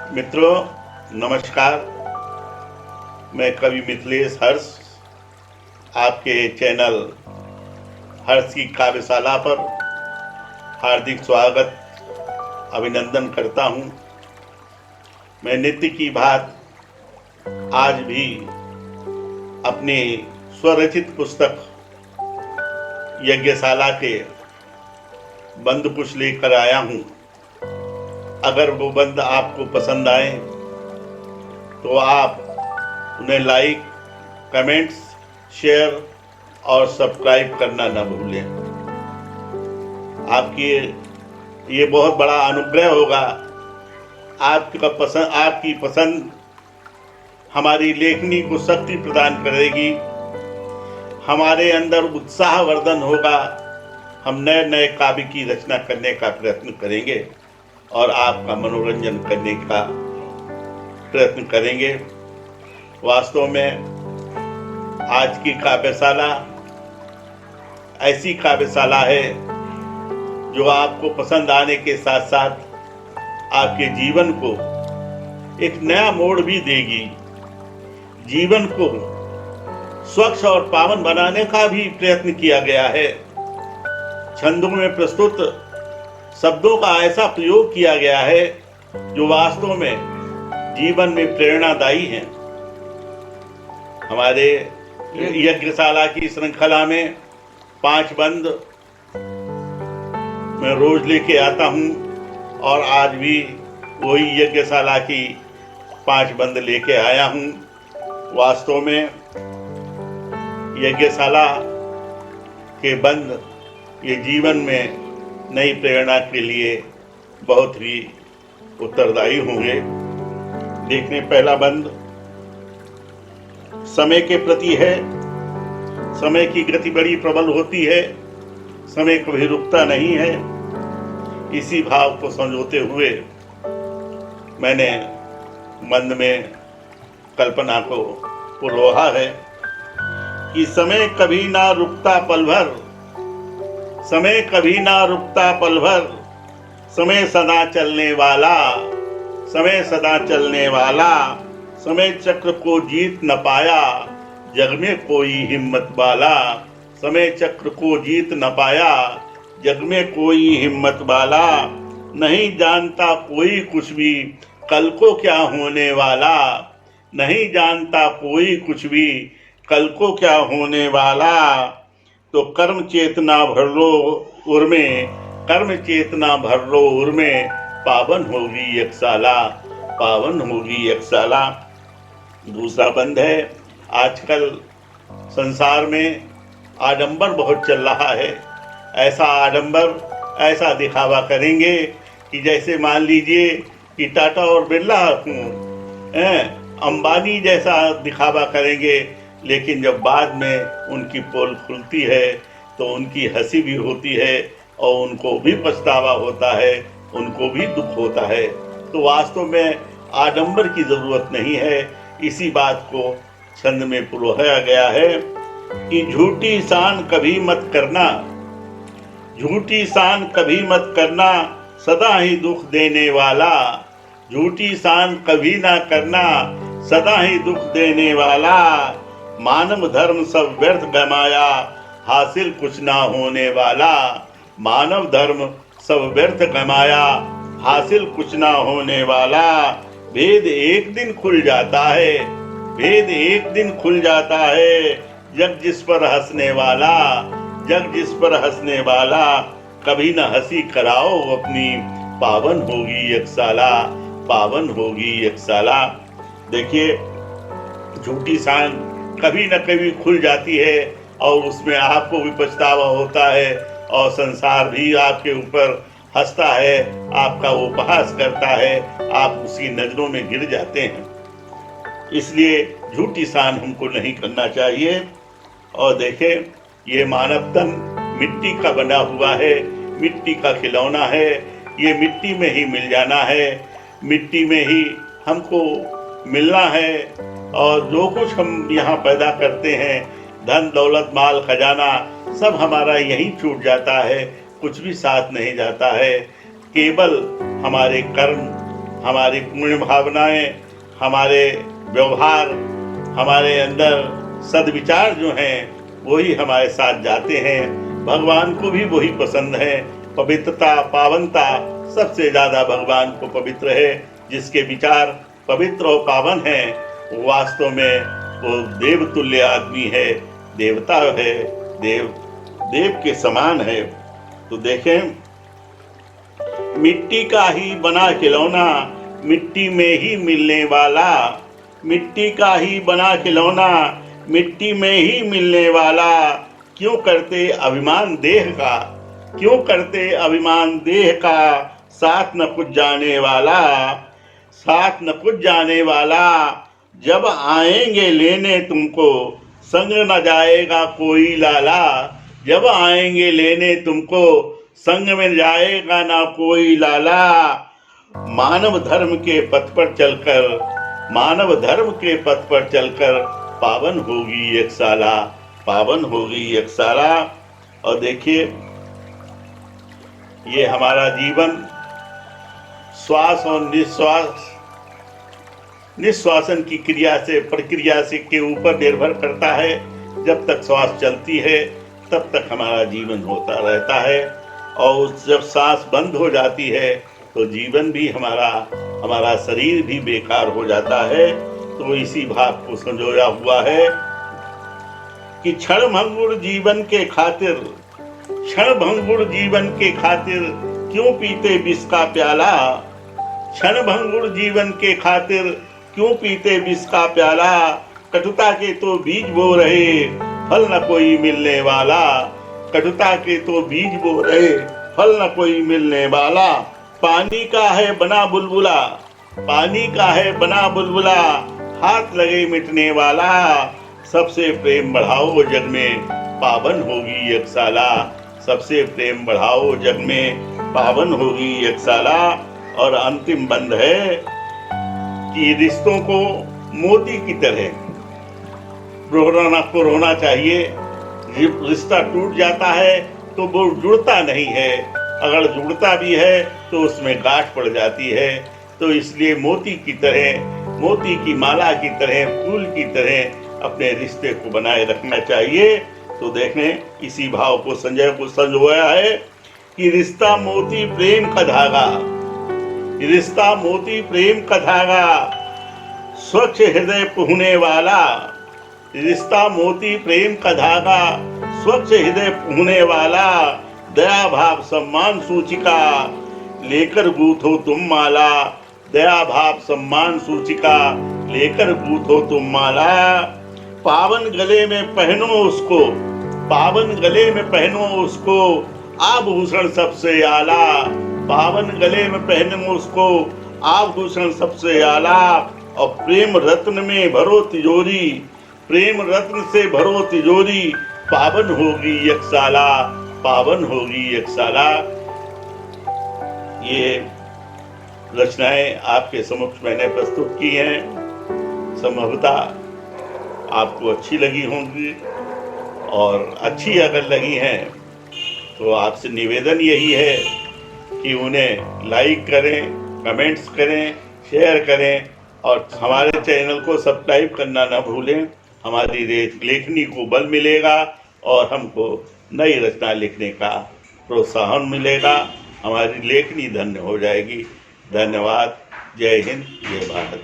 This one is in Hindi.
मित्रों, नमस्कार। मैं कवि मिथिलेश हर्ष आपके चैनल हर्ष की काव्यशाला पर हार्दिक स्वागत अभिनंदन करता हूँ। मैं नित्य की भांति आज भी अपनी स्वरचित पुस्तक यज्ञशाला के बंद कुछ लेकर आया हूँ। अगर वो बंद आपको पसंद आए तो आप उन्हें लाइक, कमेंट्स, शेयर और सब्सक्राइब करना न भूलें। आपकी ये बहुत बड़ा अनुग्रह होगा। आपकी पसंद हमारी लेखनी को शक्ति प्रदान करेगी, हमारे अंदर उत्साहवर्धन होगा। हम नए नए काव्य की रचना करने का प्रयत्न करेंगे और आपका मनोरंजन करने का प्रयत्न करेंगे। वास्तव में आज की काव्यशाला ऐसी काव्यशाला है जो आपको पसंद आने के साथ साथ आपके जीवन को एक नया मोड़ भी देगी। जीवन को स्वच्छ और पावन बनाने का भी प्रयत्न किया गया है। छंदों में प्रस्तुत शब्दों का ऐसा प्रयोग किया गया है जो वास्तव में जीवन में प्रेरणादायी हैं। हमारे यज्ञशाला की श्रृंखला में 5 बंद मैं रोज लेके आता हूँ और आज भी वही यज्ञशाला की 5 बंद लेके आया हूँ। वास्तव में यज्ञशाला के बंद ये जीवन में नई प्रेरणा के लिए बहुत ही उत्तरदायी होंगे। देखने पहला बंद समय के प्रति है। समय की गति बड़ी प्रबल होती है, समय कभी रुकता नहीं है। इसी भाव को संजोते हुए मैंने बंद में कल्पना को पुरोहा है कि समय कभी ना रुकता पल भर, समय कभी ना रुकता पल भर, समय सदा चलने वाला, समय सदा चलने वाला, समय चक्र को जीत न पाया, जग में कोई हिम्मत वाला, समय चक्र को जीत न पाया, जग में कोई हिम्मत वाला, नहीं जानता कोई कुछ भी कल को क्या होने वाला, नहीं जानता कोई कुछ भी कल को क्या होने वाला। तो कर्म चेतना भर लो उर में, कर्म चेतना भर लो उर में, पावन होगी यज्ञशाला, पावन होगी यज्ञशाला। दूसरा बंद है, आजकल संसार में आडंबर बहुत चल रहा है। ऐसा आडंबर, ऐसा दिखावा करेंगे कि जैसे मान लीजिए कि टाटा और बिरला अंबानी जैसा दिखावा करेंगे, लेकिन जब बाद में उनकी पोल खुलती है तो उनकी हंसी भी होती है और उनको भी पछतावा होता है, उनको भी दुख होता है। तो वास्तव में आडंबर की जरूरत नहीं है। इसी बात को छंद में पुरोहाया गया है कि झूठी शान कभी मत करना, झूठी शान कभी मत करना, सदा ही दुख देने वाला, झूठी शान कभी ना करना, सदा ही दुख देने वाला। मानव धर्म सब व्यर्थ गमाया, हासिल कुछ ना होने वाला, मानव धर्म सब व्यर्थ गमाया, हासिल कुछ ना होने वाला। भेद एक दिन खुल जाता है, भेद एक दिन खुल जाता है, जग जिस पर हंसने वाला, जग जिस पर हंसने वाला, कभी न हंसी कराओ अपनी, पावन होगी यज्ञशाला, पावन होगी यज्ञशाला। देखिए, झूठी शान कभी न कभी खुल जाती है और उसमें आपको भी पछतावा होता है और संसार भी आपके ऊपर हंसता है, आपका उपहास करता है, आप उसकी नजरों में गिर जाते हैं। इसलिए झूठी शान हमको नहीं करना चाहिए। और देखें, ये मानव तन मिट्टी का बना हुआ है, मिट्टी का खिलौना है, ये मिट्टी में ही मिल जाना है, मिट्टी में ही हमको मिलना है। और जो कुछ हम यहाँ पैदा करते हैं, धन दौलत माल खजाना, सब हमारा यहीं छूट जाता है, कुछ भी साथ नहीं जाता है। केवल हमारे कर्म, हमारी पुण्य भावनाएं, हमारे व्यवहार, हमारे अंदर सद्विचार जो हैं वही हमारे साथ जाते हैं। भगवान को भी वही पसंद है। पवित्रता, पावनता, सबसे ज़्यादा भगवान को पवित्र है। जिसके विचार पवित्र और पावन हैं वो वास्तव में वो देवतुल्य आदमी है, देवता है, देव के समान है। तो देखें, मिट्टी का ही बना खिलौना, मिट्टी में ही मिलने वाला, मिट्टी का ही बना खिलौना, मिट्टी में ही मिलने वाला, क्यों करते अभिमान देह का, क्यों करते अभिमान देह का, साथ न कुछ जाने वाला, साथ न कुछ जाने वाला, जब आएंगे लेने तुमको संग न जाएगा कोई लाला, जब आएंगे लेने तुमको संग में जाएगा ना कोई लाला। मानव धर्म के पथ पर चलकर, मानव धर्म के पथ पर चलकर पावन होगी एक साला, पावन होगी एक साला। और देखिए, ये हमारा जीवन श्वास और निश्वासन की क्रिया से, प्रक्रिया से के ऊपर निर्भर करता है। जब तक श्वास चलती है तब तक हमारा जीवन होता रहता है, और जब सांस बंद हो जाती है तो जीवन भी हमारा शरीर भी बेकार हो जाता है। तो इसी भाव को संजोया हुआ है कि क्षण भंगुर जीवन के खातिर, क्षण भंगुर जीवन के खातिर क्यों पीते विष का प्याला, क्षण भंगुर जीवन के खातिर क्यों पीते विष का प्याला। कटुता के तो बीज बो रहे, फल न कोई मिलने वाला, कटुता के तो बीज बो रहे, फल न कोई मिलने वाला। पानी का है बना बुलबुला, पानी का है बना बुलबुला, हाथ लगे मिटने वाला। सबसे प्रेम बढ़ाओ जग में, पावन होगी एक साला, सबसे प्रेम बढ़ाओ जग में, पावन होगी एक साला। और अंतिम बंद है कि रिश्तों को मोती की तरह रोना चाहिए। रिश्ता टूट जाता है तो वो जुड़ता नहीं है, अगर जुड़ता भी है तो उसमें गांठ पड़ जाती है। तो इसलिए मोती की तरह, मोती की माला की तरह, फूल की तरह अपने रिश्ते को बनाए रखना चाहिए। तो देखें, इसी भाव को संजय को संजोया है कि रिश्ता मोती प्रेम का धागा, रिश्ता मोती प्रेम का धागा, स्वच्छ हृदय पुहने वाला, रिश्ता मोती प्रेम का धागा, स्वच्छ हृदय पुहने वाला। दया भाव सम्मान सूचिका, लेकर गूथो तुम माला, दया भाव सम्मान सूचिका, लेकर गूथो तुम माला। पावन गले में पहनो उसको, पावन गले में पहनो उसको, आभूषण सबसे आला, पावन गले में पहनो उसको, आभूषण सबसे आला। और प्रेम रत्न में भरो तिजोरी, प्रेम रत्न से भरो तिजोरी, पावन होगी एक साला, पावन होगी एक साला। ये रचनाएं आपके समक्ष मैंने प्रस्तुत की हैं। संभवतः आपको अच्छी लगी होंगी, और अच्छी अगर लगी हैं तो आपसे निवेदन यही है कि उन्हें लाइक करें, कमेंट्स करें, शेयर करें, और हमारे चैनल को सब्सक्राइब करना ना भूलें। हमारी लेखनी को बल मिलेगा और हमको नई रचना लिखने का प्रोत्साहन मिलेगा, हमारी लेखनी धन्य हो जाएगी। धन्यवाद। जय हिंद, जय भारत।